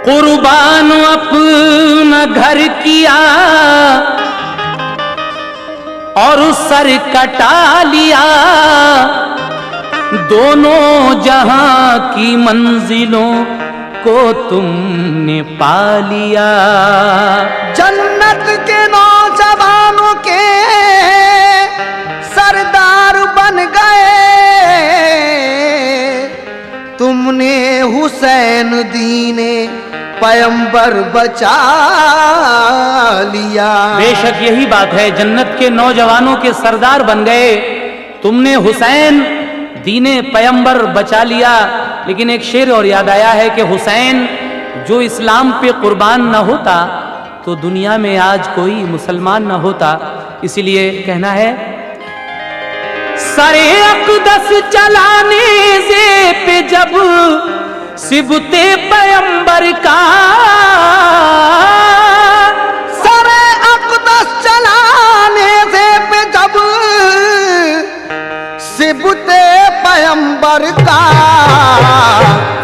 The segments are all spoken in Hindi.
कुर्बान अपना घर किया और सर कटा लिया, दोनों जहां की मंजिलों को तुमने पा लिया। जन्नत के नौजवानों के सरदार बन गए, तुमने हुसैन दीने पैगंबर बचा लिया। बेशक यही बात है, जन्नत के नौजवानों के सरदार बन गए, तुमने हुसैन दीने पैगंबर बचा लिया। लेकिन एक शेर और याद आया है कि हुसैन जो इस्लाम पे कुर्बान न होता तो दुनिया में आज कोई मुसलमान न होता। इसीलिए कहना है, सरे अक़दस चलाने से पे जब सिबते पैगंबर का, सरे अक़दस चलाने से पे जब सिबते पैगंबर का,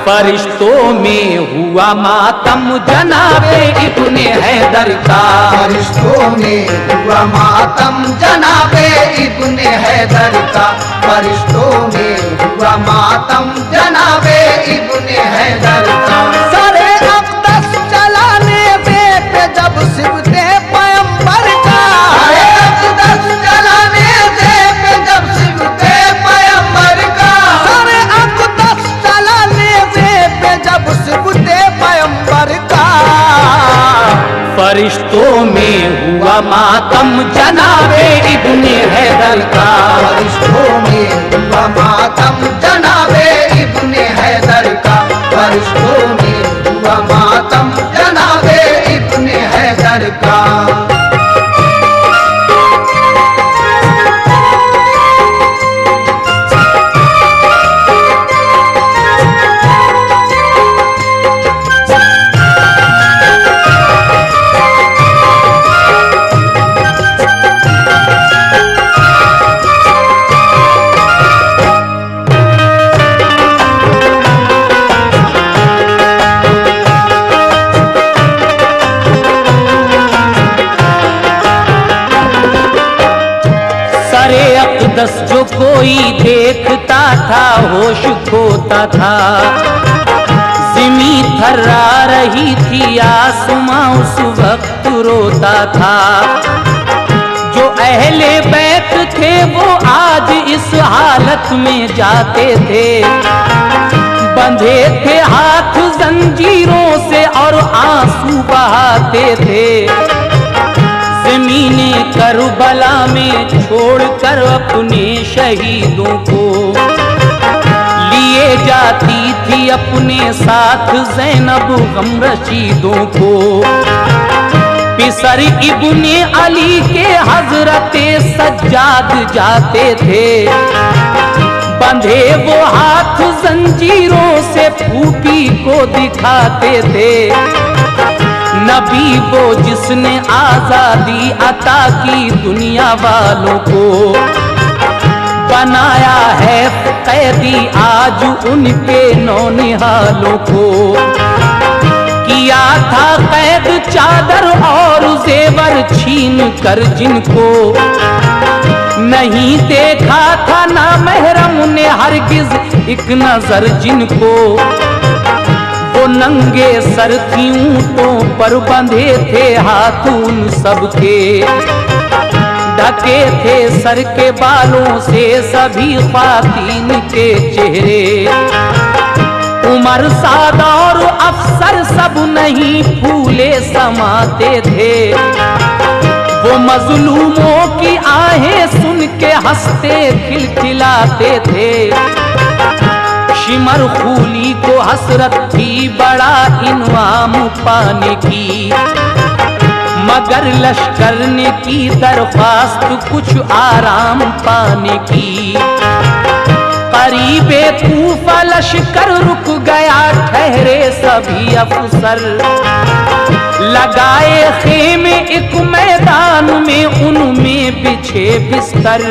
फरिश्तों में हुआ मातम जनाबे इब्ने हैदर का। फरिश्तों में हुआ मातम जनाबे इब्ने हैदर का। फरिश्तों में हुआ मातम जनाबे इब्ने हैदर का। सरे अक़दस चलाने पे जब सिबते पैगंबर का, सरे अक़दस चलाने पे जब सिबते पैगंबर का, सरे अक़दस चलाने पे जब सिबते पैगंबर का, फरिश्तों में हुआ मातम जनाबे इब्ने हैदर का। फरिश्तों में हुआ मातम जनाबे इब्ने हैदर का। फरिश्तों में हुआ मातम जनाबे इब्ने हैदर का। जो कोई देखता था होश खोता था, ज़मीं थर्रा रही थी आसमां उस वक्त रोता था। जो अहले बैत थे वो आज इस हालत में जाते थे, बंधे थे हाथ जंजीरों से और आंसू बहाते थे। ज़मीने करबला में छोड़कर अपने शहीदों को लिए जाती थी अपने साथ ज़ैनब गम रशीदों को। पिसर इब्ने अली के हज़रते सज्जाद जाते थे, बंधे वो हाथ जंजीरों से फूफी को दिखाते थे। नबी वो जिसने आजादी अता की दुनिया वालों को, बनाया है कैदी आज उनके नौनिहालों को। किया था कैद चादर और जेवर छीन कर जिनको, नहीं देखा था ना महरम ने हरगिज एक नजर जिनको। वो नंगे सर थी ऊंटों पर बंधे थे हाथ उन सबके, ढके थे सर के बालों से सभी ख्वातीन के चेहरे। उमर सादा और अफसर सब नहीं फूले समाते थे, वो मजलूमों की आहें सुन के हंसते खिलखिलाते थे। शिमर खूली को हसरत थी बड़ा इनाम पाने की, मगर लश्कर ने की दरख्वास्त कुछ आराम पाने की। करीबे कूफा लश्कर रुक गया, ठहरे सभी अफसर, लगाए खेमे एक मैदान में उनमें बिछे बिस्तर।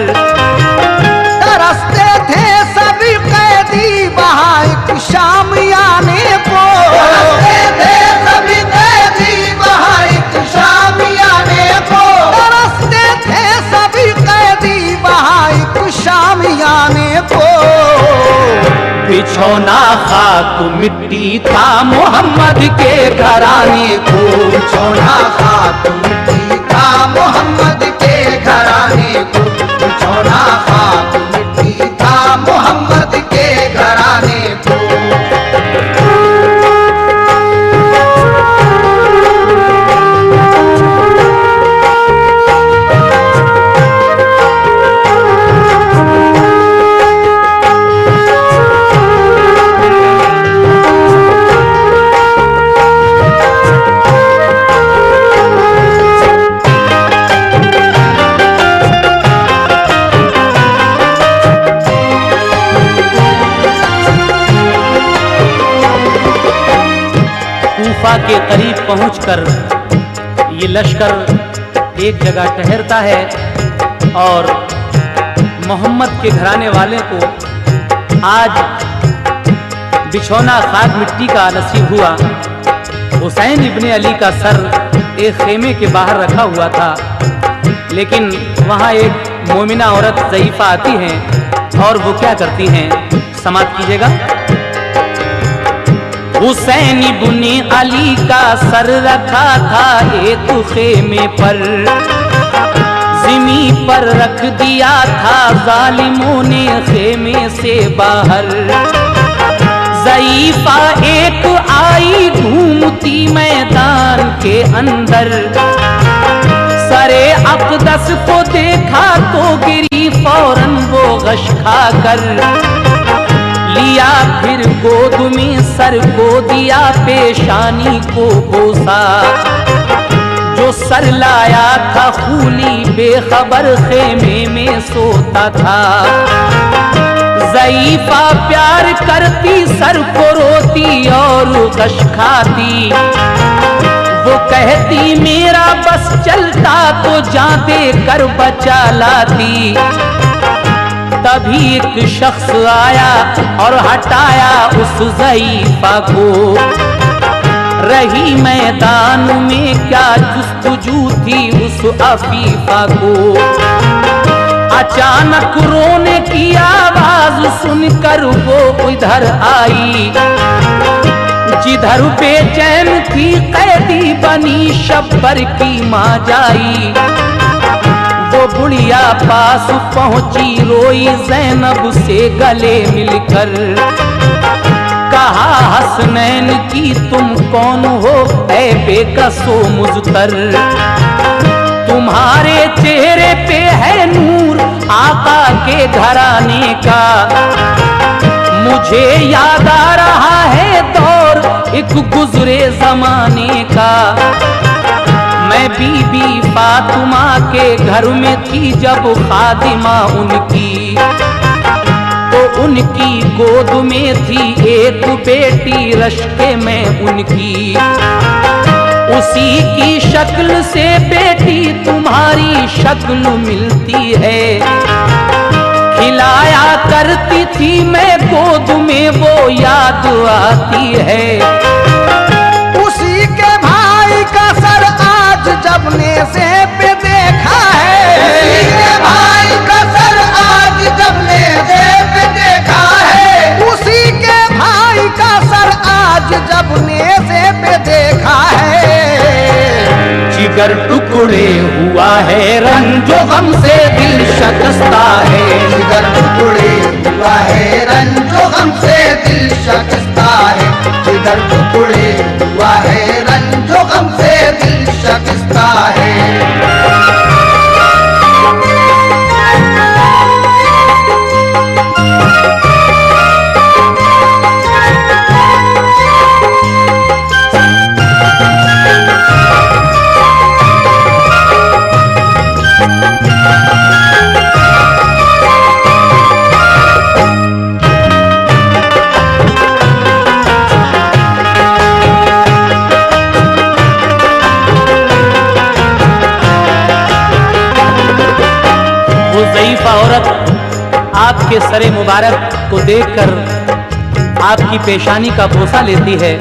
तरसते थे सभी कैदी वहाँ एक शाम आने को, तरसते थे बिछौना खाक मिट्टी था मोहम्मद के घराने को, बिछौना खाक मिट्टी था मोहम्मद के घराने को, बिछौना खाक मिट्टी था मोहम्मद के घराने को। कूफा के करीब पहुंचकर ये लश्कर एक जगह ठहरता है और मोहम्मद के घराने वाले को आज बिछौना खाक मिट्टी का नसीब हुआ। हुसैन इब्ने अली का सर एक खेमे के बाहर रखा हुआ था, लेकिन वहाँ एक मोमिना औरत ज़ईफ़ा आती हैं और वो क्या करती हैं, समाप्त कीजिएगा। हुसैन इब्ने अली का सर रखा था एक खेमे पर, ज़मीं पर रख दिया था जालिमों ने खेमे से बाहर। ज़ईफ़ा एक आई घूमती मैदान के अंदर, सरे अक़दस को देखा तो गिरी फौरन वो गश खाकर। लिया फिर गोद में सर को दिया, पेशानी को बोसा। जो सर लाया था खूली बेखबर खेमे में सोता था। ज़ईफ़ा प्यार करती सर को रोती और कश खाती। वो कहती मेरा बस चलता तो जाते कर बचा लाती। तभी एक शख्स आया और हटाया उस ज़ईफ़ा को। रही मैदान में क्या जुस्तजू थी उस अफ़ीफ़ा को। अचानक रोने की आवाज सुनकर वो इधर आई, जिधर बेचैन थी कैदी बनी शब्बर की माँ जाई। वो बुढ़िया पास पहुंची रोई ज़ैनब से गले मिलकर। कहा हसनैन की तुम कौन हो ऐ बेकसो मुज़तर। तुम्हारे चेहरे पे है नूर आका के घराने का। मुझे याद आ रहा है दौर एक गुजरे जमाने का। मैं बीबी फातिमा के घर में थी जब खादिमा उनकी। तो उनकी गोद में थी एक बेटी रश्के में उनकी। उसी की शक्ल से बेटी तुम्हारी शक्ल मिलती है। खिलाया करती थी मैं गोद में वो याद आती है। उसी के भाई का सर आज जब नेज़े पे देखा है। उसी के भाई का सर आज जब नेज़े पे देखा है। उसी के भाई का सर आज जब नेज़े पे देखा है। जिगर टुकड़े हुआ है रंजो गम से दिल शकस्ता है। जिगर टुकड़े हुआ है रंजो गम से दिल शकस्ता है। जिगर टुकड़े हुआ है रंजो गम से दिल शकस्ता है। ज़ईफ़ा औरत आपके सरे मुबारक को देखकर आपकी पेशानी का बोसा लेती है।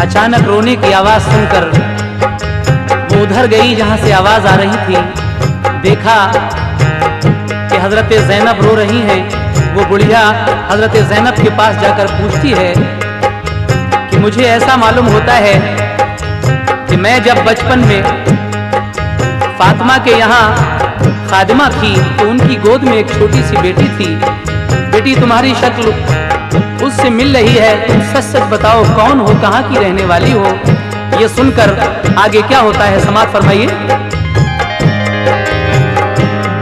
अचानक रोने की आवाज़ सुनकर वो उधर गई जहाँ से आवाज़ आ रही थी। देखा कि हज़रत ज़ैनब रो रही हैं वो बुढ़िया हजरत ज़ैनब के पास जाकर पूछती है कि मुझे ऐसा मालूम होता है कि मैं जब बचपन में फातिमा के यहाँ खादिमा थी तो उनकी गोद में एक छोटी सी बेटी थी। बेटी तुम्हारी शक्ल उससे मिल रही है, तुम सच सच बताओ कौन हो, कहाँ की रहने वाली हो। ये सुनकर आगे क्या होता है समाप्त फरमाइए।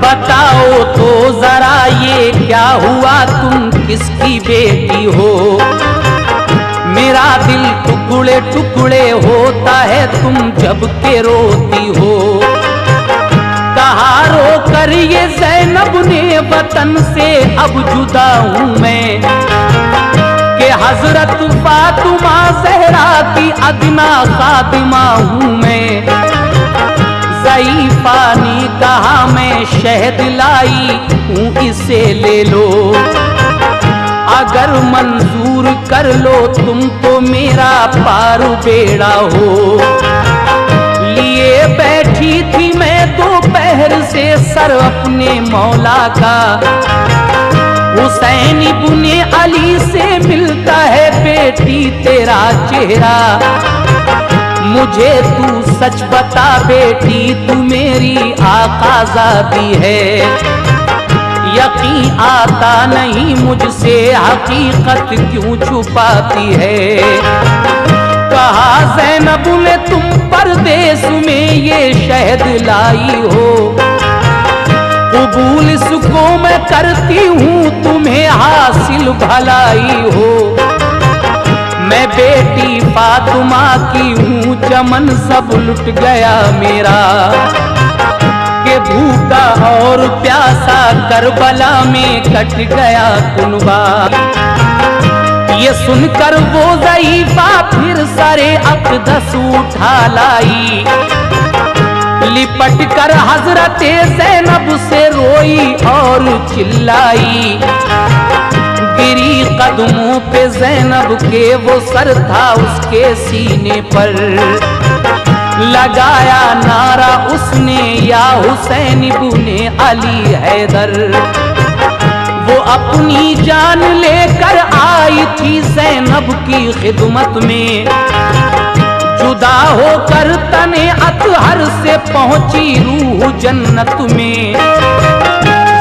बताओ तो जरा ये क्या हुआ, तुम किसकी बेटी हो। मेरा दिल टुकड़े टुकड़े होता है तुम जब के रोती हो। कहा रो कर ये ज़ैनब ने वतन से अब जुदा हूँ मैं, कि हजरत फातिमा ज़हरा की अदना खातिमा हूँ मैं। ज़ईफ़ा ने कहा मैं शहद लाई हूँ इसे ले लो, अगर मंजूर कर लो तुम तो मेरा पार बेड़ा हो। लिए बैठी थी मैं दोपहर से सर अपने मौला का, हुसैन इब्ने अली से मिलता है बेटी तेरा चेहरा। मुझे तू सच बता बेटी तू मेरी आकाज़ादी है, यकीन आता नहीं मुझसे हकीकत क्यों छुपाती है। कहा ज़ैनब ने तुम परदेस में ये शहद लाई हो, कबूल इसको मैं करती हूँ तुम्हें हासिल भलाई हो। मैं बेटी फातिमा की हूँ चमन सब लुट गया मेरा, के भूखा और प्यासा करबला में कट गया कुनबा। ये सुनकर वो ज़ईफ़ा फिर सरे अक़दस उठा लाई, लिपट कर हजरत ज़ैनब से रोई और चिल्लाई। गिरी कदमों पे ज़ैनब के वो सर था उसके सीने पर, लगाया नारा उसने या हुसैन इब्ने अली हैदर। वो अपनी जान लेकर आई थी ज़ैनब की खिदमत में, जुदा होकर तने अतहर से पहुंची रूह जन्नत में।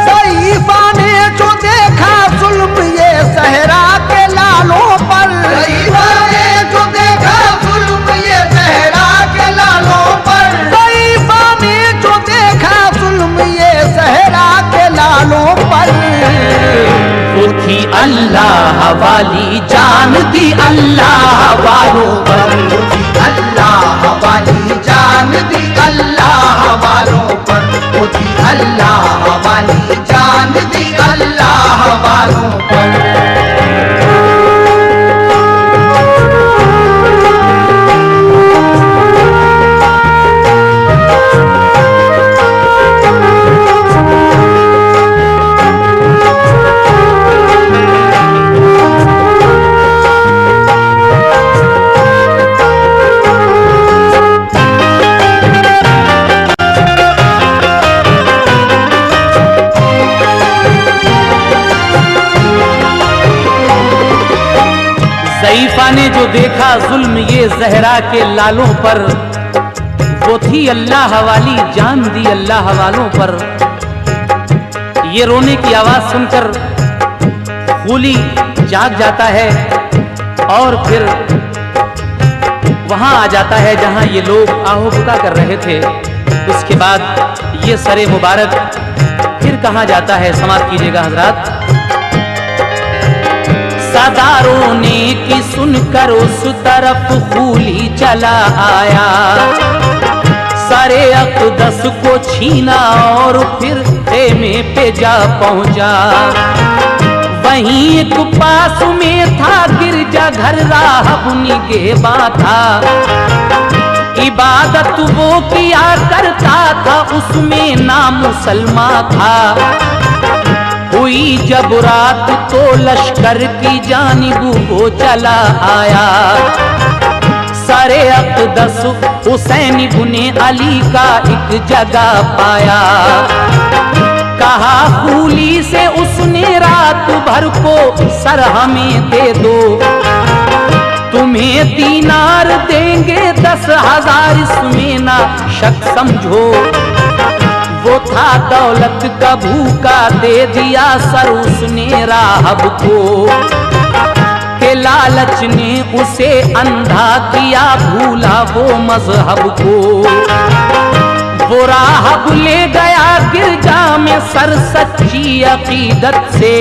ज़ईफ़ा ने जो देखा जुल्म ये ज़हरा के लालों पर, ज़ईफ़ा ने जो देखा जुल्म ये ज़हरा के लालों पर, ज़ईफ़ा ने जो देखा जुल्म ये ज़हरा के लालों पर। वो थी अल्लाह वाली जान दी अल्लाह वालों पर, अल्लाह वाली जान दी अल्लाह वालों पर, वो थी अल्लाह वाली जान दी अल्लाह वालों पर। ज़ईफ़ा ने जो देखा जुल्म ये ज़हरा के लालों पर, वो थी अल्लाह वाली जान दी अल्लाह वालों पर। ये रोने की आवाज़ सुनकर खूली जाग जाता है और फिर वहाँ आ जाता है जहाँ ये लोग आहो बुका कर रहे थे। उसके बाद ये सरे मुबारक फिर कहाँ जाता है, समाप्त कीजिएगा हजरात। सदारों ने की सुनकर उस तरफ खूली चला आया, सरे अक़दस को छीना और फिर खेमे पे जा पहुंचा। वहीं एक पास में था गिरजा घर राहब निगहबा था, इबादत वो किया करता था उसमें नाम मुसलमान था। हुई जब रात तो लश्कर की जानिब वो चला आया, सरे अक़दस हुसैन इब्ने अली का एक जगह पाया। कहा फूली से उसने रात भर को सर हमें दे दो, तुम्हें दीनार देंगे 10,000 इसमें ना शक समझो। वो था दौलत का भूखा, दे दिया सर उसने राहब को, के लालच ने उसे अंधा किया, भूला वो मजहब को। वो राहब ले गया गिरजा में सर सच्ची अकीदत से,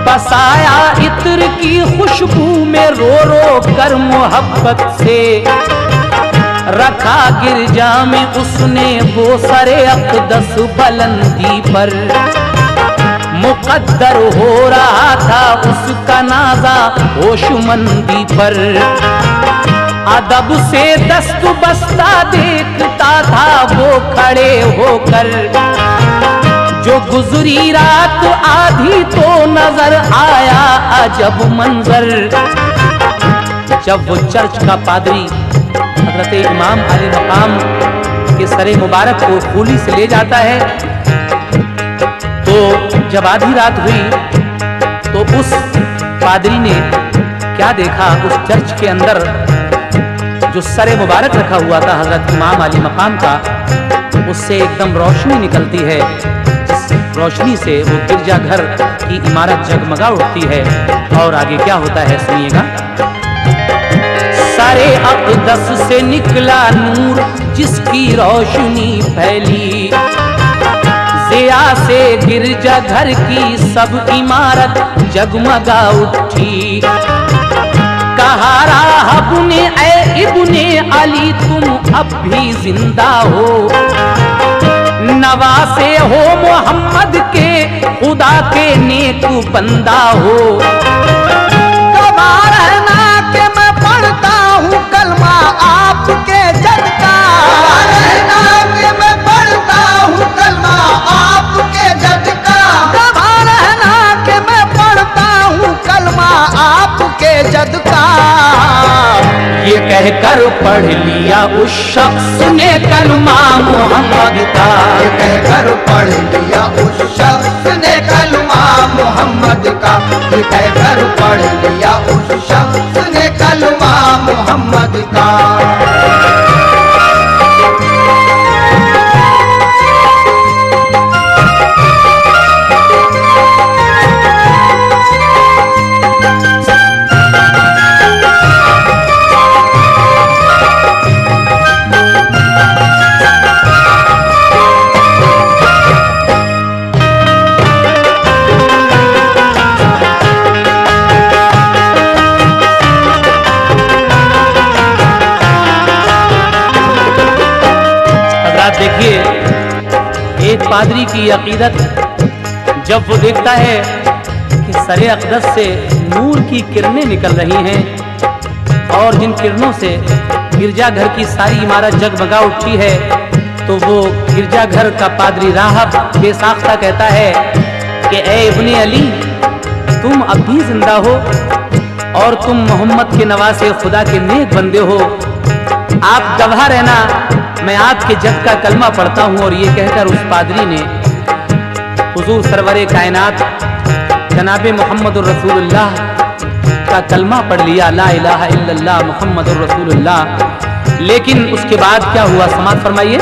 बसाया इत्र की खुशबू में रो रो कर मोहब्बत से। रखा गिरजा में उसने वो सरे अक़दस बुलंदी पर, मुक़द्दर हो रहा था उसका नाज़ा होशमंदी पर। अदब से दस्त बस्ता देखता था वो खड़े होकर, जो गुजरी रात आधी तो नजर आया अजब मंजर। जब वो चर्च का पादरी हजरत इमाम अली मकाम के सरे मुबारक को फूली से ले जाता है, तो जब आधी रात हुई तो उस पादरी ने क्या देखा, उस चर्च के अंदर जो सरे मुबारक रखा हुआ था हजरत इमाम अली मकाम का, उससे एकदम रोशनी निकलती है, जिस रोशनी से वो गिरजाघर की इमारत जगमगा उठती है। और आगे क्या होता है सुनिएगा। सरे अक़दस से निकला नूर जिसकी रोशनी फैली, ज़िया से गिरजाघर की सब इमारत जगमगा उठी। कहा राहब ने ऐ इब्ने अली तुम अब भी जिंदा हो, नवासे हो मोहम्मद के खुदा के नेक बंदा हो। कबार है ना कि मैं पढ़ता हूँ कलमा आपके जद का, कबार है ना कि मैं पढ़ता हूँ कलमा आपके जद का, कबार है ना कि मैं पढ़ता हूँ कलमा आपके जद का। ये कहकर पढ़ लिया उस शख्स ने कलमा मोहम्मद का, ये कहकर पढ़ लिया उस शख्स ने कलमा मोहम्मद का, ये कहकर पढ़ लिया उस शख्स ने कलमा मोहम्मद का। देखिए एक पादरी की अकीदत, जब वो देखता है कि सरे अक़दस से नूर की किरणें निकल रही हैं और जिन किरणों से गिरजाघर की सारी इमारत जगमगा उठी है, तो वो गिरजाघर का पादरी राहब बेसाख्ता कहता है कि ए इब्ने अली तुम अब भी जिंदा हो और तुम मोहम्मद के नवासे खुदा के नेक बंदे हो। आप गवाह रहना, मैं आपके जद का कलमा पढ़ता हूँ। और ये कहकर उस पादरी ने हुजूर सरवरे कायनात जनाबे मुहम्मदुर रसूलुल्लाह का कलमा पढ़ लिया, ला इलाहा इल्लल्लाह मुहम्मदुर रसूलुल्लाह। लेकिन उसके बाद क्या हुआ, समाअत फरमाइए।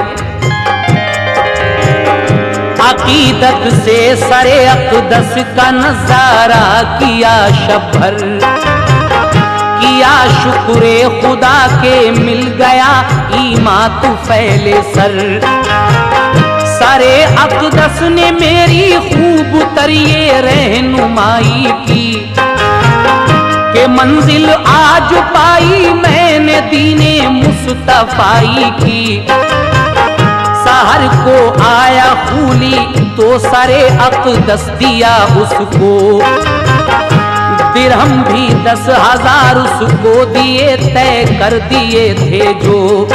अकीदत से सरे अक़दस का नजारा किया शब भर, किया शुक्रे खुदा के मिल गया ईमा तू फैले सर। सरे अक़दस ने मेरी खूब तरिए रहनुमाई की, के मंजिल आज पाई मैंने दीने मुस्तफ़ाई की। सहर को आया खूली तो सरे अक़दस दिया उसको, दिरहम भी 10,000 उसको दिए, तय कर दिए थे जो।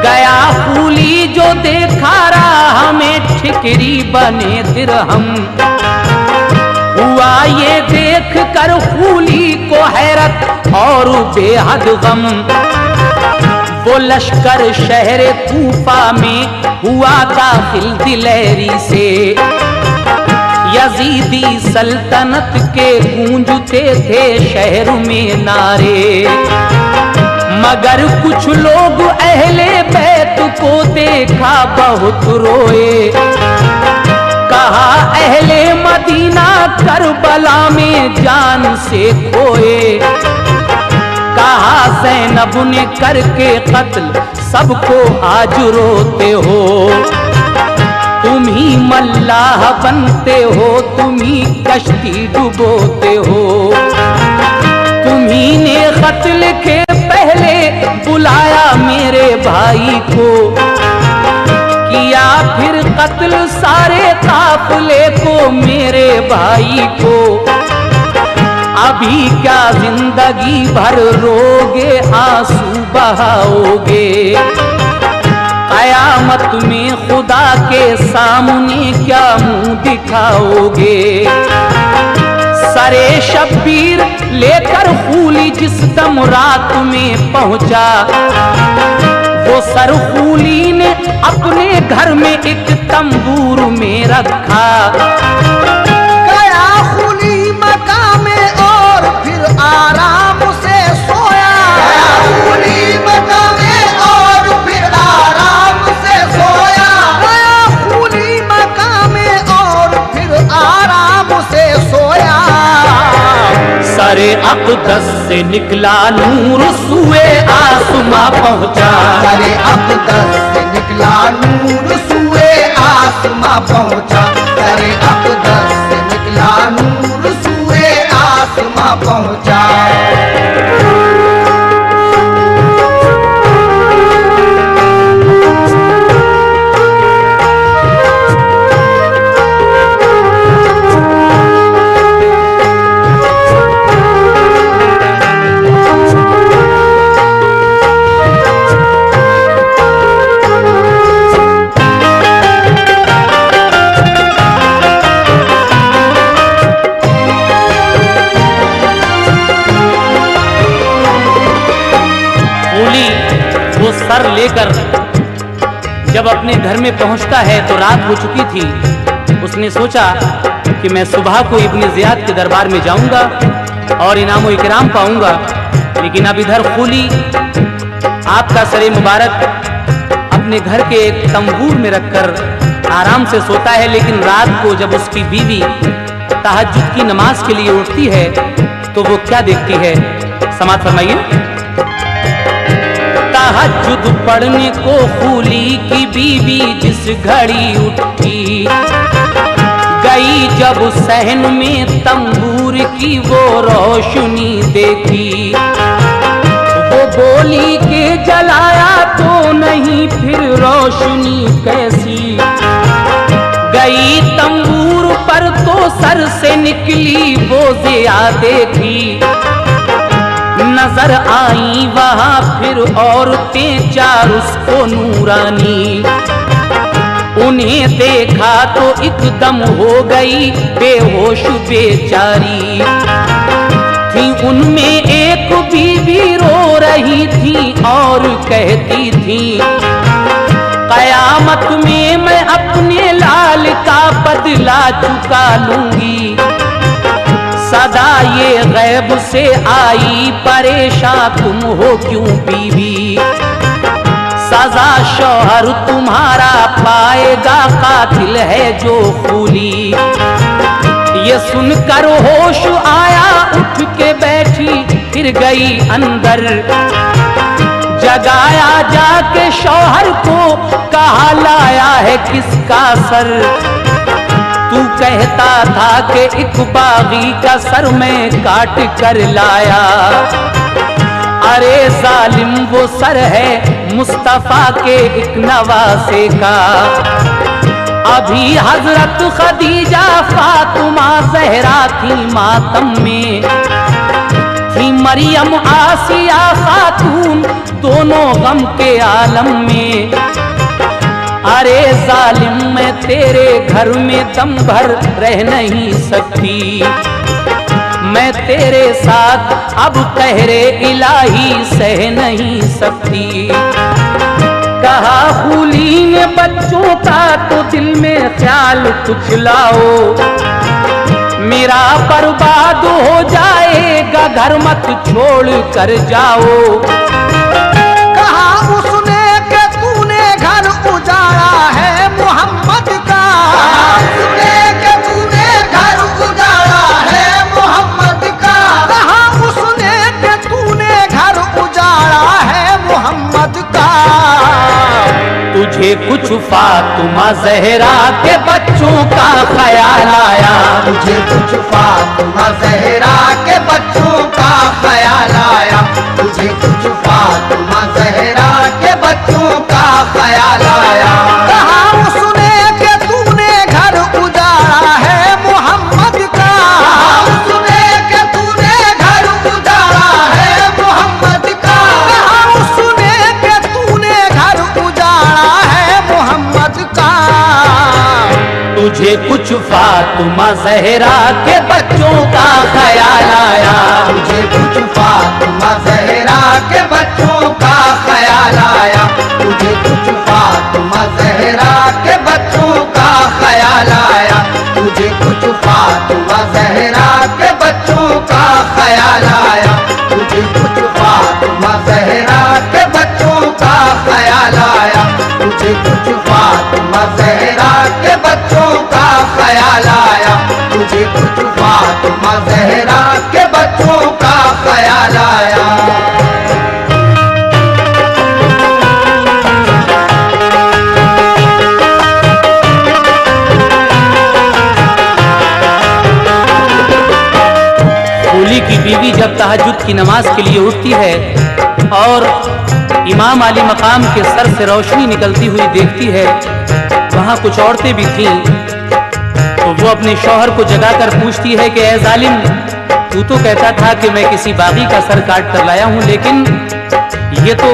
गया फूली जो देखा राह में ठिकरी बने दिरहम, हुआ ये देख कर फूली को हैरत और बेहद गम। वो लश्कर शहर कूफा में हुआ दाखिल दिलेरी से। यजीदी सल्तनत के गूंजते थे शहर में नारे, मगर कुछ लोग अहले बैत को देखा बहुत रोए। कहा अहले मदीना करबला में जान से खोए। कहा ज़ैनब ने करके कत्ल सबको आज रोते हो। तुम ही मल्लाह बनते हो, तुम ही कश्ती डुबोते हो। तुम्ही ने खत लिखे पहले बुलाया मेरे भाई को, किया फिर कत्ल सारे काफिले को मेरे भाई को। अभी क्या जिंदगी भर रोगे आंसू बहाओगे, कयामत में खुदा के सामने क्या मुंह दिखाओगे। सरे शब्बीर लेकर खूली जिस दम रात में पहुंचा, वो सर खूली ने अपने घर में एक तंबूर में रखा। गया खूली मकाम में और फिर आराम से सोया। गया खूली मकाम में और फिर आराम से सोया। गया खूली मकाम में और फिर आराम से सोया। सरे अक़दस से निकला नूर सुए आसमां पहुंचा। सरे अक़दस से निकला नूर सुए आसमां पहुंचा। सरे अक़दस से निकला नूर सुए आसमां पहुंचा। सर लेकर जब अपने घर में पहुंचता है तो रात हो चुकी थी। उसने सोचा कि मैं सुबह को इब्न ज़ियाद के दरबार में जाऊंगा और इनाम इकराम पाऊंगा, लेकिन अब इधर खूली आपका सरे मुबारक अपने घर के एक तंबूर में रखकर आराम से सोता है। लेकिन रात को जब उसकी बीवी तहज्जुद की नमाज के लिए उठती है तो वो क्या देखती है, समाअत फरमाइए। तहज्जुद पढ़ने को खूली की बीवी जिस घड़ी उठी, गई जब सहन में तंबूर की वो रोशनी देखी। वो बोली के जलाया तो नहीं फिर रोशनी कैसी, गई तंबूर पर तो सर से निकली वो ज़िया देखी। नजर आई वहां फिर औरतें चार उसको नूरानी, उन्हें देखा तो एकदम हो गई बेहोश बेचारी। थी उनमें एक बीवी रो रही थी और कहती थी, कयामत में मैं अपने लाल का बदला चुका लूंगी। सदा ये गैब से आई परेशान तुम हो क्यों बीवी, सजा शौहर तुम्हारा पाएगा कातिल है जो खूली। ये सुनकर होश आया उठ के बैठी फिर गई अंदर, जगाया जाके शौहर को कहा लाया है किसका सर। तू कहता था कि एक बागी का सर मैं काट कर लाया, अरे जालिम वो सर है मुस्तफा के एक नवासे का। अभी हजरत खदीजा फातिमा ज़हरा थी मातम में, थी मरियम आसिया खातून दोनों गम के आलम में। अरे जालिम मैं तेरे घर में दम भर रह नहीं सकती, मैं तेरे साथ अब कहरे इलाही सह नहीं सकती। कहा खूली ने बच्चों का तो दिल में ख्याल कुछ लाओ, मेरा बर्बाद हो जाएगा घर मत छोड़ कर जाओ। कहा उसने कि तूने घर उजाड़ा है मोहम्मद का, उसने कि तूने घर उजाड़ा है मोहम्मद का। कहा उसने कि तूने घर उजाड़ा है मोहम्मद का। तुझे कुछ फातिमा ज़हरा के बच्चों का ख्याल आया, तुझे कुछ फातिमा ज़हरा के बच्चों का ख्याल आया, तुझे कुछ फातिमा ज़हरा के बच्चों का ख्याल आया। कहा उसने कि तूने घर उजाड़ा है मोहम्मद का, उसने कि तूने घर उजाड़ा है मोहम्मद का। कहा उसने कि तूने घर उजाड़ा है मोहम्मद का। तुझे कुछ फातिमा ज़हरा के बच्चों का ख्याल आया, तुझे कुछ फातिमा ज़हरा के बच्चों का ख्याल आया, तुझे कुछ फातिमा ज़हरा के बच्चों का ख्याल आया, तुझे कुछ फातिमा ज़हरा के बच्चों का ख्याल आया, तुझे कुछ फातिमा ज़हरा के बच्चों का ख्याल आया, तुझे कुछ फातिमा ज़हरा के बच्चों का ख्याल आया, तुझे कुछ फातिमा ज़हरा के बच्चों का ख्याल आया। खूली की बीवी जब तहज्जुद की नमाज के लिए उठती है और इमाम अली मकाम के सर से रोशनी निकलती हुई देखती है, वहाँ कुछ औरतें भी थीं, तो वो अपने शौहर को जगाकर पूछती है कि ऐ जालिम, तू तो कहता था कि मैं किसी बागी का सर काट कर लाया हूँ, लेकिन ये तो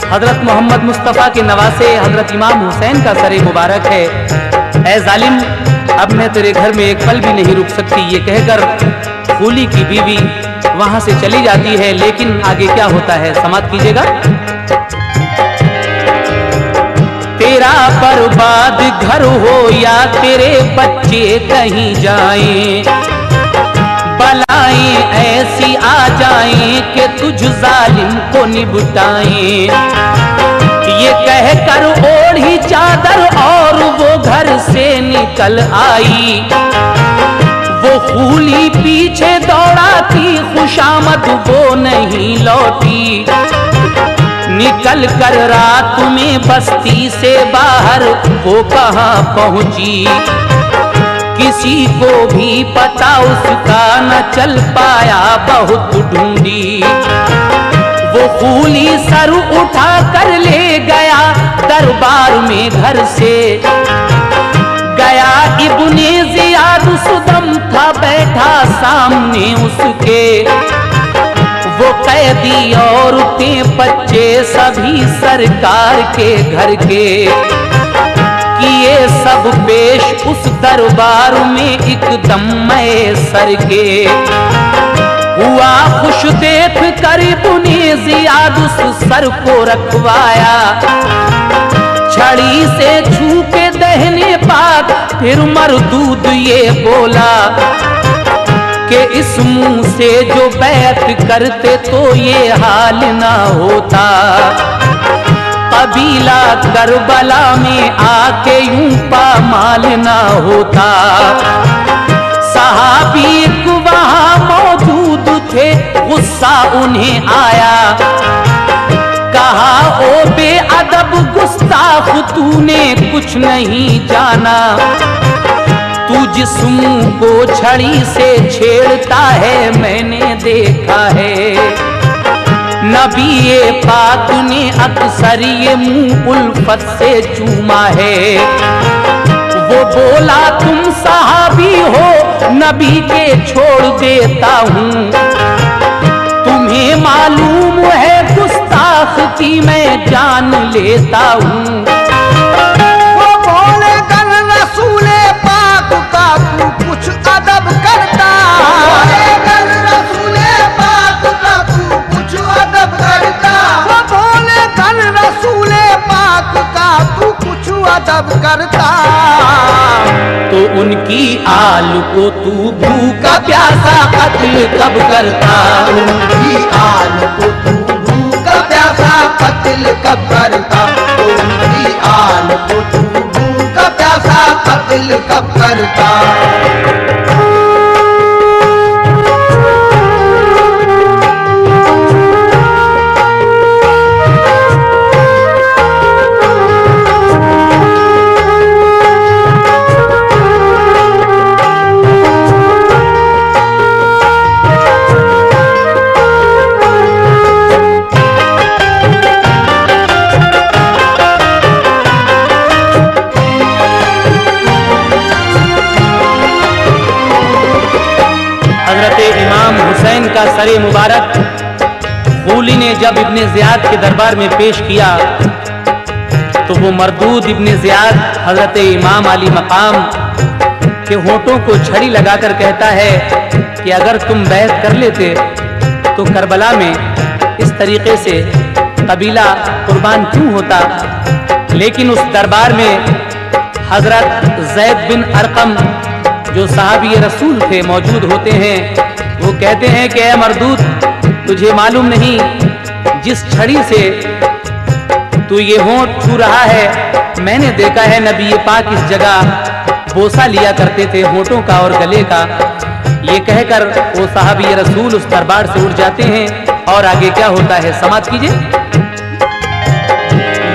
हजरत मोहम्मद मुस्तफ़ा के नवासे हजरत इमाम हुसैन का सर मुबारक है। ऐ जालिम, अब मैं तेरे घर में एक पल भी नहीं रुक सकती। ये कहकर खूली की बीवी वहां से चली जाती है, लेकिन आगे क्या होता है समाप्त कीजिएगा। तेरा बर्बाद घर हो या तेरे बच्चे कहीं जाएं, बलाएं ऐसी आ जाएं कि तुझ जालिम को निपटाएं। ये कहकर ओढ़ी चादर और वो घर से निकल आई, वो खूली पीछे दौड़ाती खुशामद वो नहीं लौटी। निकल कर रात में बस्ती से बाहर वो कहाँ पहुंची, किसी को भी पता उसका न चल पाया, बहुत ढूंढी। वो खूली सर उठा कर ले गया दरबार में घर से, गया इब्ने ज़ियाद सुदम था बैठा सामने उसके। वो कैदी औरतें बच्चे सभी सरकार के घर के, किए सब पेश उस दरबार में एकदम मैसर के। हुआ खुश देख कर इब्ने ज़ियाद उस सर को रखवाया, छड़ी से छू के दहने पाक फिर मरदूद ये बोला कि इस मुंह से जो बैत करते तो ये हाल ना होता। कबीला करबला में आके यूं पामाल ना होता। सहाबी वहां मौजूद थे, गुस्सा उन्हें आया, कहा ओ बेअदब गुस्ताख तूने कुछ नहीं जाना, तू जिस मुंह को छड़ी से छेड़ता है मैंने देखा है। नबी पाक ने अक्सर ये मुंह उल्फत से चूमा है। वो बोला तुम सहाबी हो नबी के छोड़ देता हूँ, तुम्हें मालूम है गुस्ताख की मैं जान लेता हूँ। वो बोले कल रसूले पाक का तू कुछ अदब करता, बोले कल उनकी आल को तू भूखा प्यासा कत्ल कब करता। उनकी आल को तू भूखा प्यासा कत्ल कब करता। उनकी आल को तू भूखा प्यासा कत्ल कब करता। इमाम हुसैन का सरे मुबारक खूली ने जब इब्ने ज़ियाद के दरबार में पेश किया तो वो मरदूद इब्ने ज़ियाद हजरत इमाम अली मकाम के होठों को छड़ी लगाकर कहता है कि अगर तुम बैत कर लेते तो करबला में इस तरीके से कबीला कुर्बान क्यों होता। लेकिन उस दरबार में हजरत ज़ैद बिन अरकम जो साहबी रसूल थे मौजूद होते हैं। वो कहते हैं कि ऐ मरदूद, तुझे मालूम नहीं जिस छड़ी से तू ये होंठ छू रहा है, मैंने देखा है नबी पाक इस जगह बोसा लिया करते थे होंठों का और गले का। ये कहकर वो साहबी रसूल उस दरबार से उठ जाते हैं और आगे क्या होता है समाप्त कीजिए।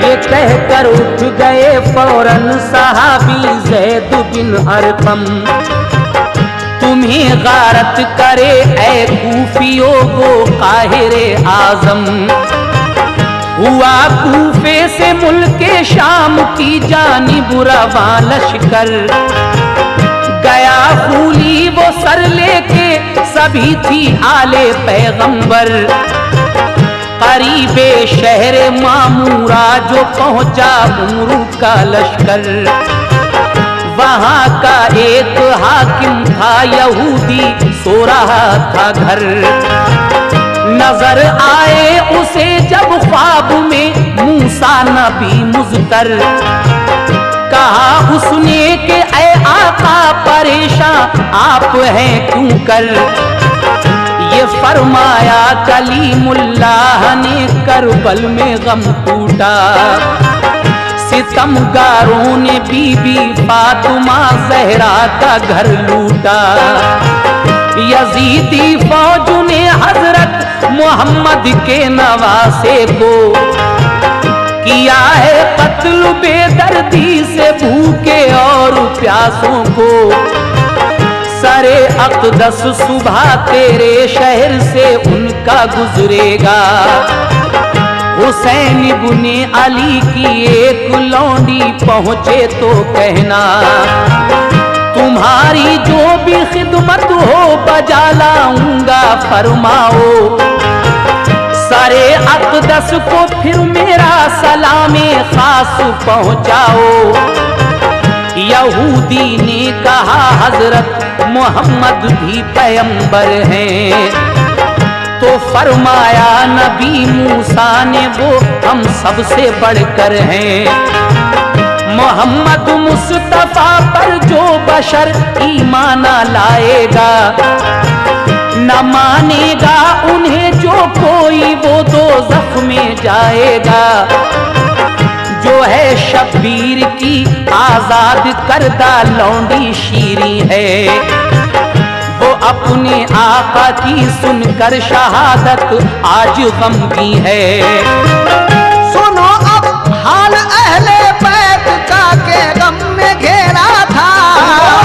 ये कहकर उठ गए फौरन साहबी ज़ैद बिन अरकम, तुम्हें गारत करे ऐ कूफियों को काहिरे आजम। हुआ कूफे से मुल्के शाम की जानिब रवां लश्कर, गया खूली वो सर लेके सभी थी आले पैगंबर। करीबे शहर मामूरा जो पहुंचा उमरू का लश्कर, वहां का एक हाकिम था यहूदी सो रहा था घर। नजर आए उसे जब ख्वाब में मूसा नबी मुज़कर, कहा उसने कि ऐ आका परेशान आप हैं क्यों कर। ये फरमाया कलीमुल्लाह ने करबल में गम टूटा, सितमगारों ने बीबी फातिमा ज़हरा का घर लूटा। यजीदी फौज ने हजरत मोहम्मद के नवासे को किया है कत्ल बेदर्दी से भूखे और प्यासों को। सरे अक़दस सुबह तेरे शहर से उनका गुजरेगा, हुसैन इब्ने अली की एक लौंडी पहुंचे तो कहना, तुम्हारी जो भी खिदमत हो बजा लाऊंगा फरमाओ। सरे अक़दस को फिर मेरा सलामे खास पहुंचाओ। यहूदी ने कहा हजरत मोहम्मद भी पैगंबर हैं, तो फरमाया नबी मूसा ने वो हम सबसे बढ़कर हैं। मोहम्मद मुस्तफा पर जो बशर ईमान लाएगा, न मानेगा उन्हें जो कोई वो दोज़ख में जाएगा। जो है शब्बीर की आजाद करदा लौंडी शीरी है, वो अपने आका की सुनकर शहादत आज गम की है। सुनो अब हाल अहले बैत का के गम में घेरा था।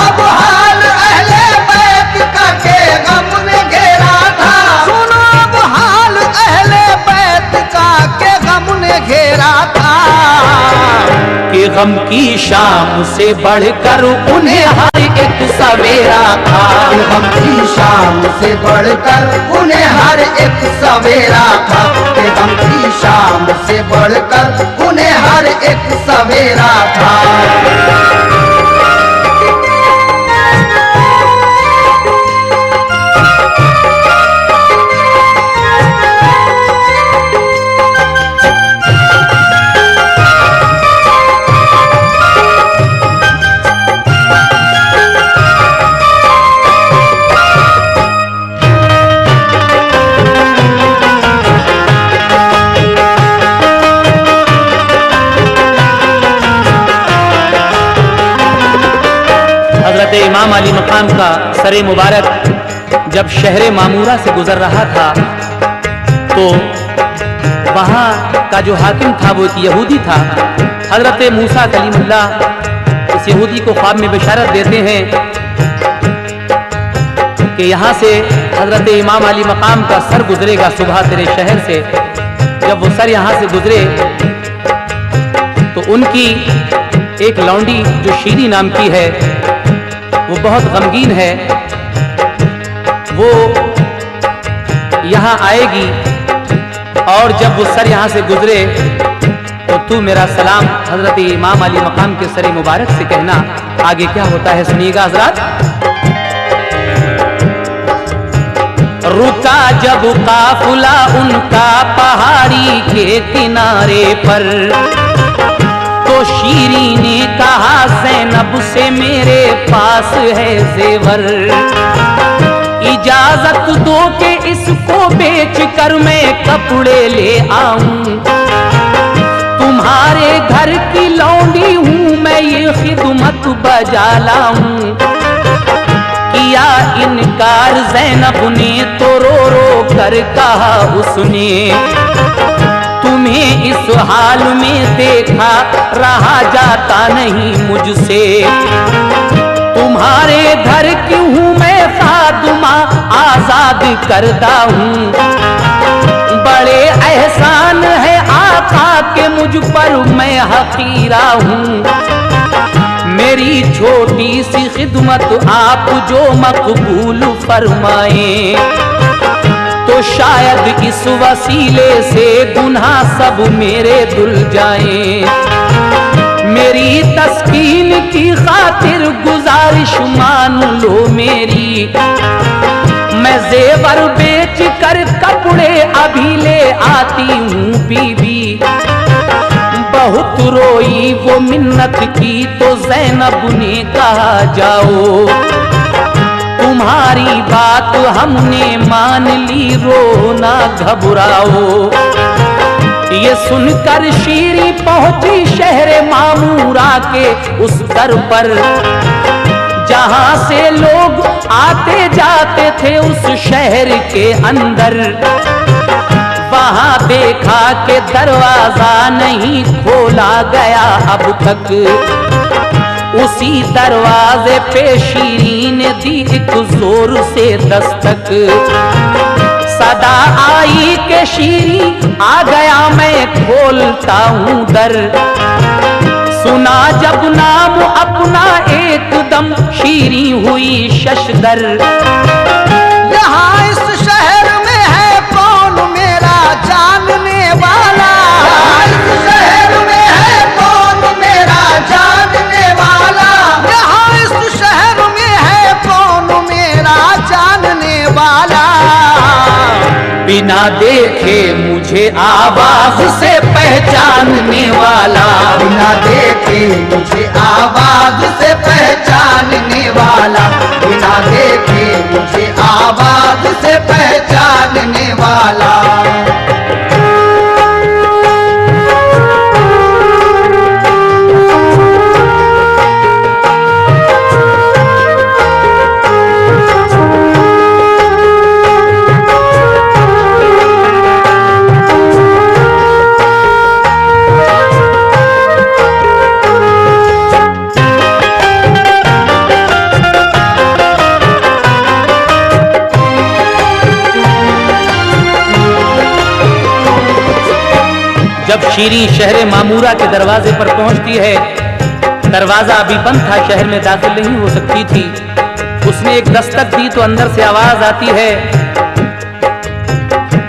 अब हाल अहले बैत का के गम में घेरा था। सुनो अब हाल अहले बैत का के गम ने घेरा था। कि गम की शाम से बढ़कर उन्हें हर एक सवेरा था। गम की शाम से बढ़कर उन्हें हर एक सवेरा था। कि गम की शाम से बढ़कर उन्हें हर एक सवेरा था। इमाम अली मकाम का सरे मुबारक जब शहर मामूरा से गुजर रहा था तो वहाँ का जो हाकिम था वो एक यहूदी था। हजरत मूसा कलीमुल्लाह इस यहूदी को ख्वाब में बिशारत देते हैं कि यहाँ से हजरत इमाम अली मकाम का सर गुजरेगा सुबह तेरे शहर से। जब वो सर यहाँ से गुजरे तो उनकी एक लौंडी जो शीरी नाम की है वो बहुत गमगीन है, वो यहाँ आएगी और जब वो सर यहाँ से गुजरे तो तू मेरा सलाम हजरत इमाम अली मकाम के सर मुबारक से कहना। आगे क्या होता है सुनिएगा हजरात। रुका जब काफिला उनका पहाड़ी के किनारे पर तो शीरी ने कहा ज़ैनब से मेरे पास है जेवर, इजाजत दो कि इसको बेच कर मैं कपड़े ले आऊं। तुम्हारे घर की लौंडी हूं मैं ये खिदमत बजा लाऊं। किया इनकार ज़ैनब ने तो रो रो कर कहा उसने, तुम्हें इस हाल में देखा रहा जाता नहीं मुझसे। तुम्हारे घर की हूँ मैं खादुमा आजाद करदा हूँ। बड़े एहसान है आका के मुझ पर मैं हकीरा हूँ। मेरी छोटी सी खिदमत आप जो मकबूल फरमाएं तो शायद इस वसीले से गुनाह सब मेरे धुल जाएं। मेरी तस्कीन की खातिर गुजारिश मान लो मेरी, मैं जेवर बेच कर कपड़े अभी ले आती हूँ बीबी। बहुत रोई वो मिन्नत की तो ज़ैनब ने कहा जाओ, तुम्हारी बात हमने मान ली रो ना घबराओ। ये सुनकर शीरी पहुंची शहर मामूरा के उस दर पर जहां से लोग आते जाते थे उस शहर के अंदर। वहां देखा कि दरवाजा नहीं खोला गया अब तक। उसी दरवाजे पे शीरी ने दी एक जोर से दस्तक। सदा आई के शीरी आ गया मैं खोलता हूँ दर। सुना जब नाम अपना एकदम शीरी हुई शशदर। यहाँ इस शहर में है कौन मेरा जानने वाला, इस शहर में है कौन मेरा जानने वाला। यहाँ इस शहर में है कौन मेरा जानने वाला। बिना देखे मुझे आवाज से पहचानने वाला, बिना देखे मुझे आवाज से पहचानने वाला, बिना देखे मुझे आवाज से पहचानने वाला। जब शीरी शहर मामूरा के दरवाजे पर पहुंचती है, दरवाजा अभी बंद था, शहर में दाखिल नहीं हो सकती थी। उसने एक दस्तक दी तो अंदर से आवाज आती है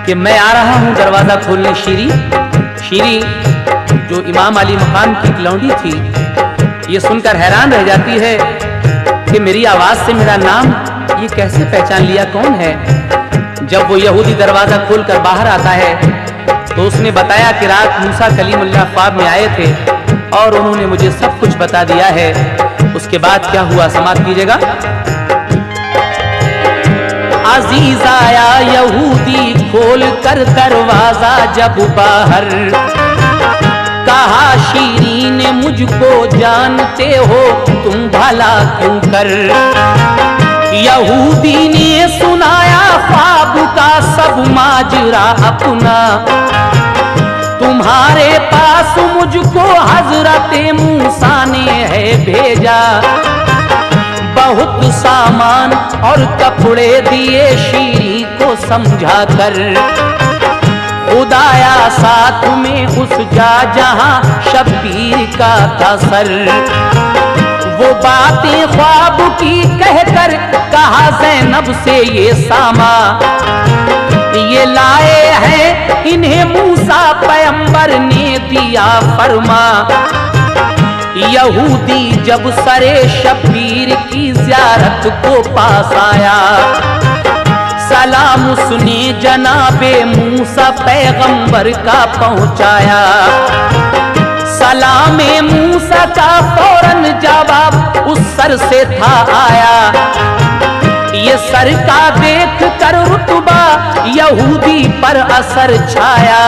कि मैं आ रहा हूं दरवाजा खोलने। शीरी जो इमाम अली मकाम की लौंडी थी ये सुनकर हैरान रह जाती है कि मेरी आवाज से मेरा नाम ये कैसे पहचान लिया, कौन है। जब वो यहूदी दरवाजा खोलकर बाहर आता है तो उसने बताया कि रात मूसा कलीमुल्लाह ख्वाब में आए थे और उन्होंने मुझे सब कुछ बता दिया है। उसके बाद क्या हुआ समाप्त कीजिएगा। अजीज आया यहूदी खोल कर दरवाजा जब बाहर, कहा शीरी ने मुझको जानते हो तुम भला क्यों कर। यहूदी ने सुनाया ख्वाब का सब माजरा अपना, तुम्हारे पास मुझको हजरत मूसा ने है भेजा। बहुत सामान और कपड़े दिए शीरी को समझा कर, खुदाया साथ में उस जा जहां शब्बीर का था सर। वो बातें ख्वाब की कहकर कहा ज़ैनब से ये सामा, ये लाए हैं इन्हें मूसा पैगंबर ने दिया फरमा। यहूदी जब सरे शब्बीर की ज़ियारत को पास आया, सलाम उसने जनाबे मूसा पैगंबर का पहुंचाया। सलामे मूसा का फौरन जवाब उस सर से था आया। ये सर का देख कर रुतबा यहूदी पर असर छाया।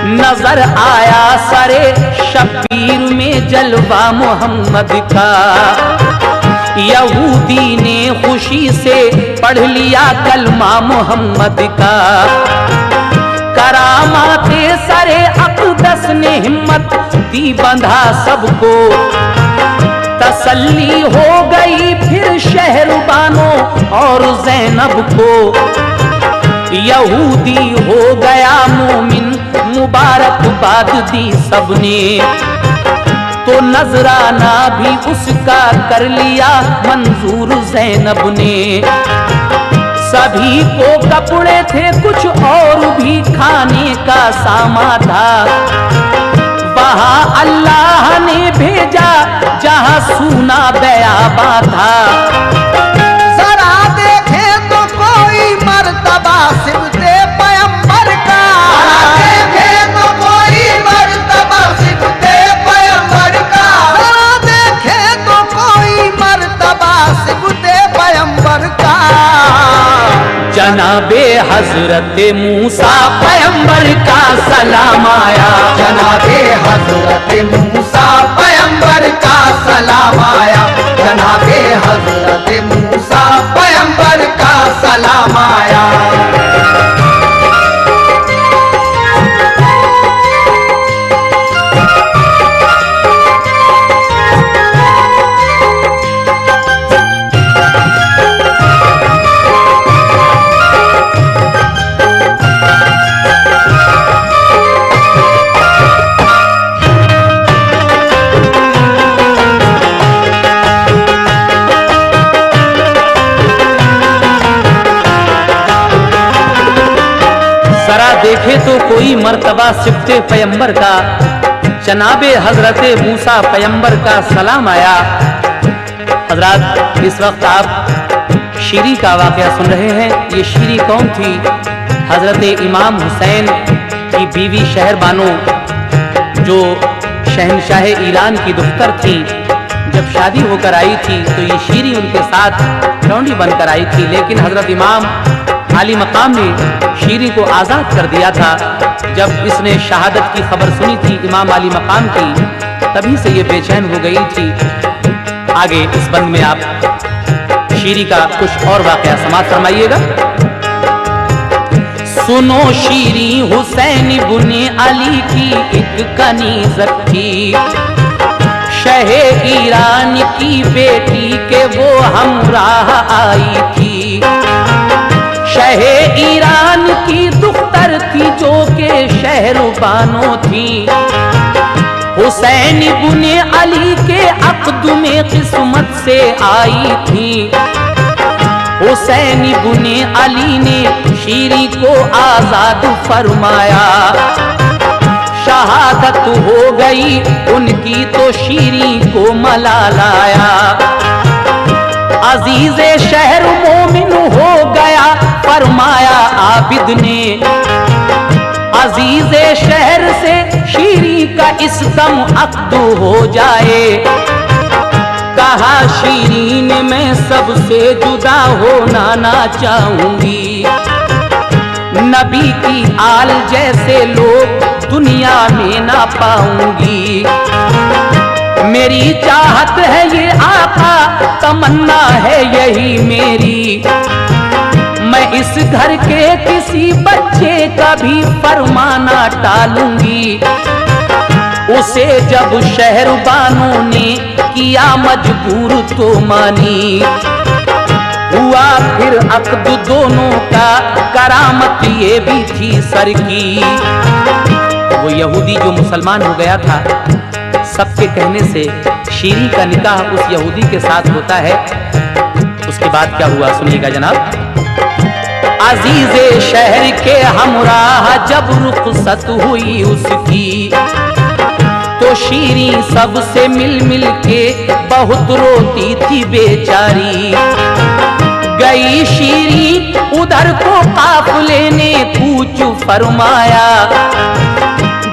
नजर आया सरे शब्बीर में जलवा मोहम्मद का। यहूदी ने खुशी से पढ़ लिया कलमा मोहम्मद का। करामाते सरे अक़दस ने हिम्मत दी बंधा सबको, तसल्ली हो गई फिर शहरबानों और ज़ैनब को। यहूदी हो गया मोमिन मुबारकबाद दी सबने, तो नजराना भी उसका कर लिया मंजूर ज़ैनब ने। सभी को कपड़े थे कुछ और भी खाने का सामान था, वहाँ अल्लाह ने भेजा जहाँ सूना बयाबा था। जरा देखे तो कोई मर्तबा सिबते पैगंबर का, देखे तो कोई मर्तबा सिबते पैगंबर का, जरा देखे तो कोई मर्तबा सिबते पैगंबर का। जनाबे हजरत मूसा पैगंबर का सलाम आया, जनाबे हजरत मूसा पैगंबर का सलाम आया, जनाबे हजरत मूसा पैगंबर का सलाम आया। देखे तो कोई मर्तबा सिफ्ते पैगंबर का, जनाबे हजरत मूसा पैगंबर का सलाम आया। हजरत इस वक्त आप शीरी का वाक़या सुन रहे हैं। ये शीरी कौन थी? हजरत इमाम हुसैन की बीवी शहरबानो, जो शहनशाह ईरान की दुख्तर थी। जब शादी होकर आई थी तो ये शीरी उनके साथ लौंडी बनकर आई थी, लेकिन हजरत इमाम आली मकाम ने शीरी को आज़ाद कर दिया था। जब इसने शहादत की खबर सुनी थी इमाम आली मकाम की, तभी से ये बेचैन हो गई थी। आगे इस बंद में आप शीरी का कुछ और वाक़या समाप्त फरमाइएगा। सुनो शीरी हुसैन इब्ने अली की एक कनीज़त थी, शहे ईरान की बेटी के वो हमराह आई थी। शहे ईरान की दुख्तर थी जो के शहरबानो थी। हुसैन इब्ने अली के अक़द में किस्मत से आई थी। हुसैन इब्ने अली ने शीरी को आज़ाद फरमाया। शहादत हो गई उनकी तो शीरी को मलालाया। अजीज़े शहर मोमिन हो गया फरमाया आबिद ने। अजीज़े शहर से शीरी का इस दम अक़द हो जाए। कहा शीरीन मैं सबसे जुदा होना ना चाहूंगी। नबी की आल जैसे लोग दुनिया में ना पाऊंगी। मेरी चाहत है ये आका, तमन्ना है यही मेरी, मैं इस घर के किसी बच्चे का भी फरमाना टालूंगी। उसे जब शहरबानों ने किया मजबूर तो मानी, हुआ फिर अक्द दोनों का, करामत ये भी थी सर की। वो यहूदी जो मुसलमान हो गया था, सबके कहने से शीरी का निकाह उस यहूदी के साथ होता है। उसके बाद क्या हुआ सुनिएगा जनाब। अजीज़े शहर के हमराह जब रुखसत हुई उसकी, तो शीरी सबसे मिल मिल के बहुत रोती थी बेचारी। गई शीरी उधर को काफले ने कूच फरमाया,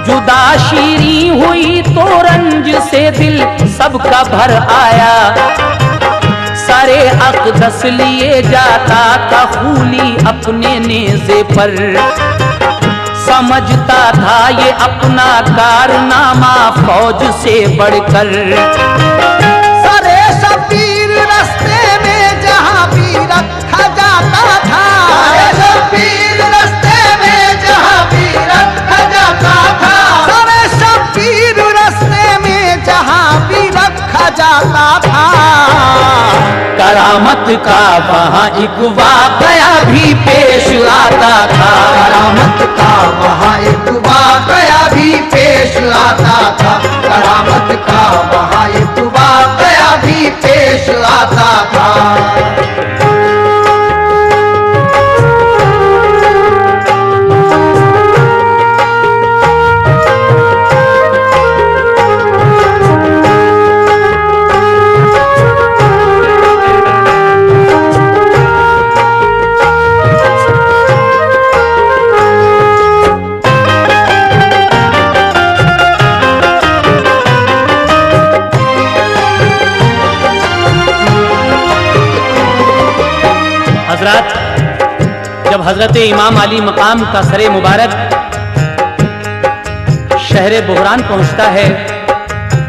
जुदा शीरी हुई तो रंज से दिल सबका भर आया। सारे अक़दस लिए जाता था खूली अपने नेज़े पर, समझता था ये अपना कारनामा फौज से बढ़कर। सारे शबीर रास्ते में जहाँ भी रखा जाता था, सारे शबीर रास्ते में जहाँ भी रखा जाता था, सारे शबीर रास्ते में जहाँ भी रखा जाता था। करामत का वहाँ एक वाक़या भी पेश आता था, करामत का वहाँ एक वाक़या भी पेश आता था, करामत का वहाँ एक वाक़या भी पेश आता था। जब हजरत इमाम अली मकाम का सरे मुबारक शहर बुहरान पहुंचता है,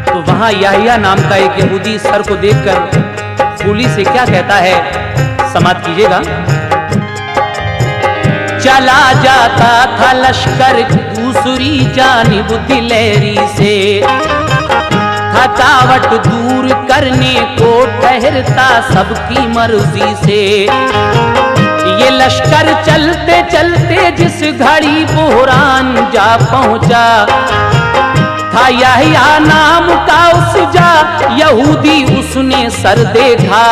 तो वहां याहिया नाम का एक यहूदी सर को देखकर फूली से क्या कहता है, समाप्त कीजिएगा। चला जाता था लश्कर दूसरी जानिब दिलेरी से, थकावट दूर करने को ठहरता सबकी मर्जी से। ये लश्कर चलते चलते जिस घड़ी बुहरान जा पहुंचा, था याहिया नाम का उस जा यहूदी उसने सर देखा।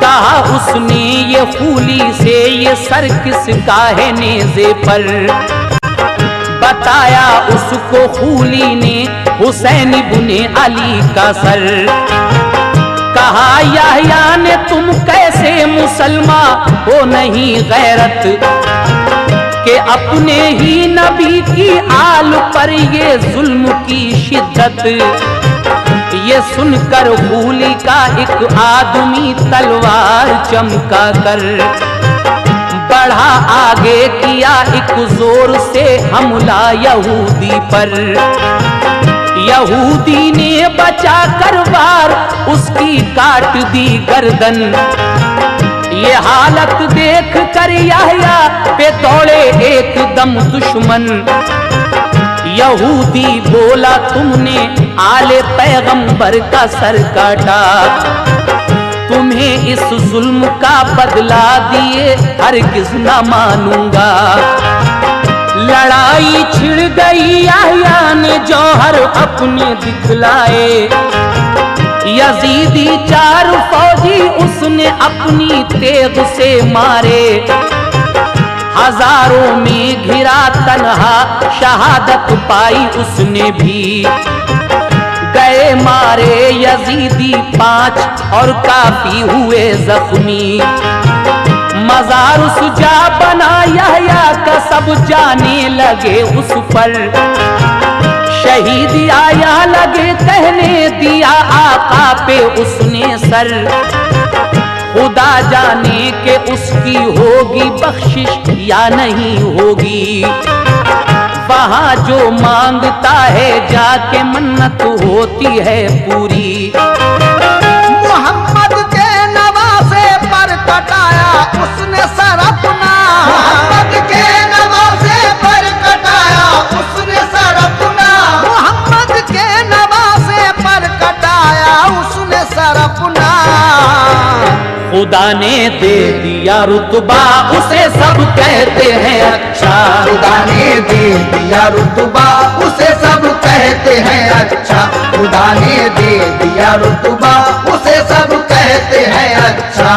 कहा उसने ये खूली से, ये सर किसका है नेज़े पर। बताया उसको खूली ने हुसैन इब्ने अली का सर। कहा याहिया ने तुम कैसे मुसलमान हो नहीं गैरत, कि अपने ही नबी की आल पर ये जुल्म की शिद्दत। ये सुनकर खूली का एक आदमी तलवार चमका कर बढ़ा आगे, किया एक जोर से हमला यहूदी पर। यहूदी ने बचा कर वार उसकी काट दी गर्दन। ये हालत देख कर याहिया पे दौड़े एकदम दुश्मन। यहूदी बोला तुमने आले पैगंबर का सर काटा, तुम्हें इस जुल्म का बदला दिए हरगिज़ न मानूंगा। लड़ाई छिड़ गई, याहिया ने जौहर अपने दिखलाए। यजीदी चार फौजी उसने अपनी तेग से मारे। हजारों में घिरा तन्हा शहादत पाई उसने भी। गए मारे यजीदी 5 और काफी हुए जख्मी। मजार उस जा बना याहिया का, सब जाने लगे उस पर। शहीद आया लगे कहने, दिया आका पे उसने सर। खुदा जाने के उसकी होगी बख्शिश या नहीं होगी। वहाँ जो मांगता है जाके मन्नत होती है पूरी। मोहम्मद के नवासे पर कटाया उसने सर अपना, मोहम्मद के नवासे पर कटाया उसने सर अपना, मोहम्मद के नवासे पर कटाया उसने सर अपना। खुदा ने दे दिया रुतबा उसे सब कहते हैं अच्छा, खुदा ने दे दिया रुतबा उसे सब कहते हैं अच्छा, खुदा ने दे दिया रुतबा उसे सब कहते हैं अच्छा।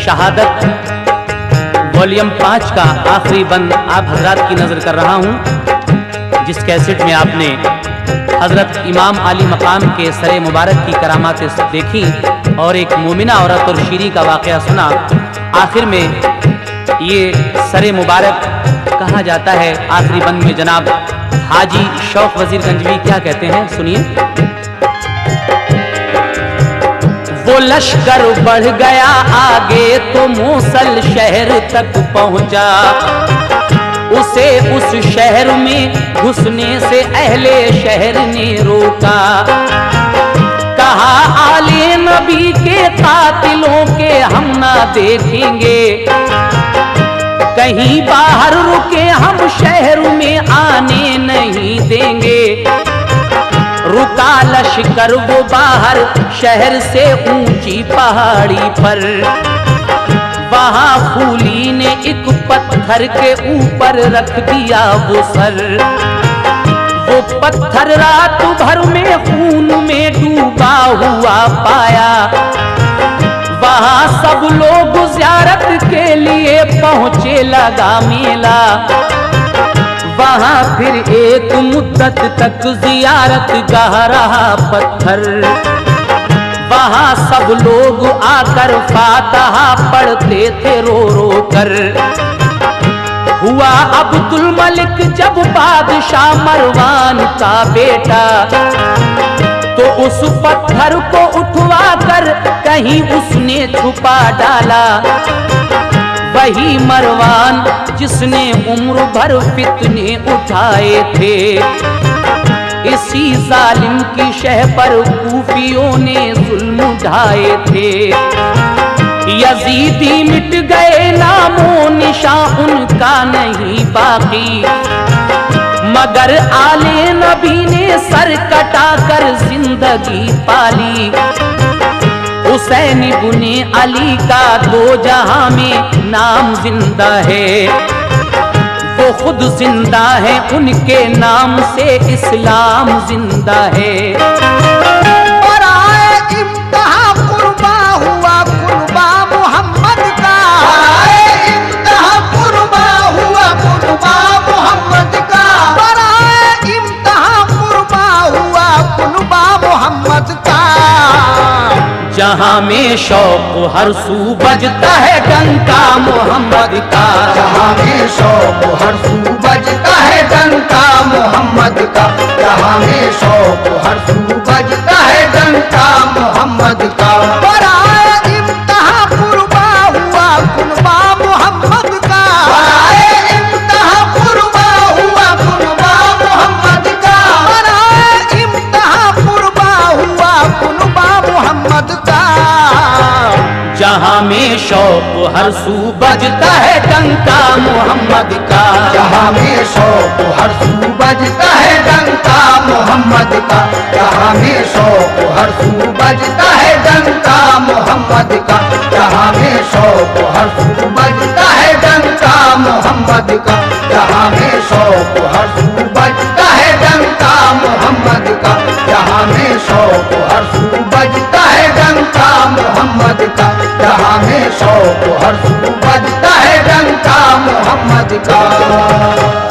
शहादत वॉल्यूम 5 का आखिरी बंद आप हजरात की नजर कर रहा हूं, जिस कैसेट में आपने हजरत इमाम अली मकाम के सरे मुबारक की करामातें देखी और एक मोमिना औरत और शीरी का वाकया सुना। आखिर में ये सरे मुबारक कहा जाता है। आखिरी बंद में जनाब हाजी शौक वजीर गंजवी क्या कहते हैं, सुनिए। वो लश्कर बढ़ गया आगे तो मूसल शहर तक पहुंचा, उसे उस शहर में घुसने से अहले शहर ने रोका। कहा आले नबी के कातिलों के हम ना देखेंगे, कहीं बाहर रुके हम शहर में आने नहीं देंगे। रुका लश्कर वो बाहर शहर से ऊंची पहाड़ी पर, वहां फूली ने एक पत्थर के ऊपर रख दिया वो सर। वो पत्थर रात भर में खून में डूबा हुआ पाया। वहां सब लोग ज़ियारत के लिए पहुंचे लगा मेला। वहां फिर एक मुद्दत तक ज़ियारत गाह रहा पत्थर। वहां सब लोग आकर फातिहा पढ़ते थे रो रो कर। हुआ अब्दुल मलिक जब बादशाह मरवान का बेटा, तो उस पत्थर को उठवा कर कहीं उसने छुपा डाला। वही मरवान जिसने उम्र भर फितने उठाए थे, इसी जालिम की शह पर कूफियों ने जुल्म ढाए थे। यजीदी मिट गए नामो निशान उनका नहीं बाकी, मगर आले नबी ने सर कटा कर जिंदगी पाली। हुसैन इब्ने अली का दो जहां में नाम जिंदा है, वो खुद जिंदा है उनके नाम से इस्लाम जिंदा है। बराए इम्तिहा कुर्बा हुआ कुर्बा मोहम्मद का, बराए इम्तिहा कुर्बा हुआ कुर्बा मोहम्मद का, बराए इम्तिहा कुर्बा हुआ कुर्बा मोहम्मद का। जहां में शौक हर सू बजता है डंका मोहम्मद का, जहां में शौक हर सू बजता है डंका मोहम्मद का, जहां में शौक हर सू बजता है डंका मोहम्मद का। बराए इम्तिहा कुर्बा हुआ कुर्बा मोहम्मद का, बराए इम्तिहा कुर्बा हुआ कुर्बा मोहम्मद का, बराए इम्तिहा कुर्बा हुआ कुर्बा मोहम्मद का। जहां में शौक हर सू बजता है डंका मोहम्मद का, जहां में शौक हर सू बजता है डंका मोहम्मद का, जहां में शौक हर सू बजता है डंका मोहम्मद का, जहां में शौक हर सू बजता है डंका मोहम्मद का, जहां में शौक हर सू बजता है डंका मोहम्मद का, जहां में शौक हर सू बजता है डंका मोहम्मद का, जहां में शौक हर सू बजता है डंका मोहम्मद का।